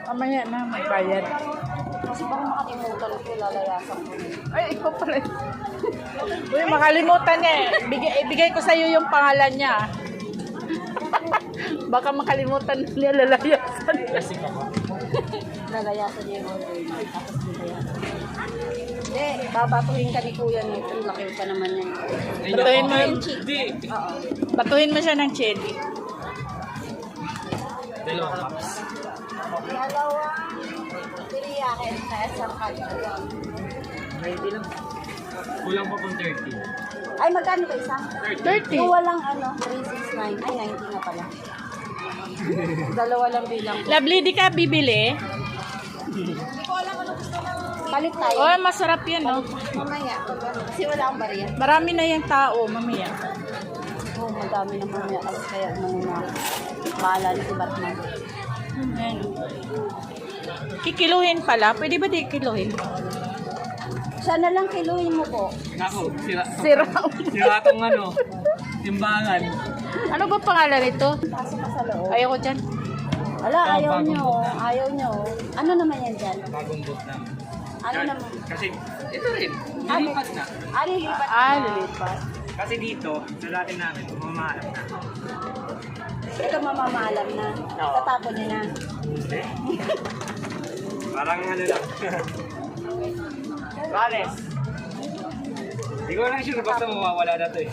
Mamaya na, magbayad. Kasi baka makalimutan ko, lalayasan ko. Ay, ikaw pala. Uy, makalimutan niya eh. Ibigay ko sa'yo yung pangalan niya. Baka makalimutan niya lalayasan. Lalayasan niya yung order niya. Tapos lalayasan. Hindi, babatuhin ka ni Kuya nito. Ang laki pa naman yan. Batuhin mo, Oo. batuhin mo siya ng chili. Dalawang cups. Dalawang teriyaki sa isang kalyo. Ready lang. Kulang pa pong 30. Ay, magkano ba isa? 30. Yung walang 369. Ay, 90 nga pala. Dalawa lang bilang. Lovely, di ka bibili? Palit tayo. Oh, masarap yan, no? Mamaya. Kasi wala akong bariya. Marami na yung tao, mamaya. Oo, madami na mamaya. Kaya muna. Bahala si Batman. Ayan. Kikiluhin pala. Pwede ba di kiluhin? Siya na lang kiluhin mo po. Ako, sira. Sira. Sira tong ano, timbangan. Ano ba pangalan nito? Pasok ka sa loob. Ayoko dyan. Wala, Oh, ayaw bagong nyo. book na. Ayaw nyo. Ano naman yan dyan? Bagong boot na. Ano naman? Kasi, ito rin. Nilipat na. Lilipat Ah, na. lilipat. Kasi dito, sa dati namin, mamahalap na. Ito mamamalam na. Oo. Tatapon nyo na. Hindi. Parang ano lang. Vales. Hindi ko lang sure, basta mawawala na to eh.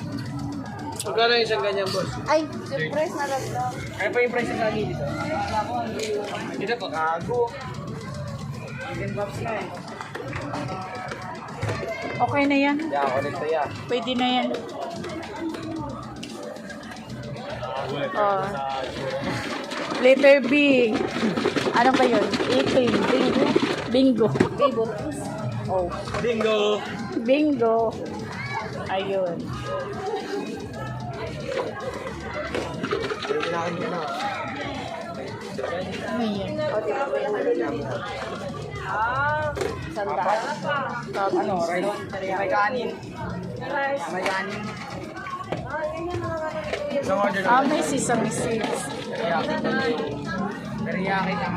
Magkano isang ganyan, boss? Ay, surprise na lang daw. Kaya pa yung price sa lagi dito. Dito po. Gago. Chicken box na eh. Okay na yan. Yeah, ulit to yeah. Pwede na yan. Oh. Letter B. Ano ba yun? 18. Bingo. Bingo. Favorite. Oh. Bingo! Bingo. Ayun. Ano yan? O, di ba ba yung malinaw? Sandaan. Ano, right? May kanin. May kanin. So, order Ah, may sesame seeds. Teriyaki. Teriyaki na.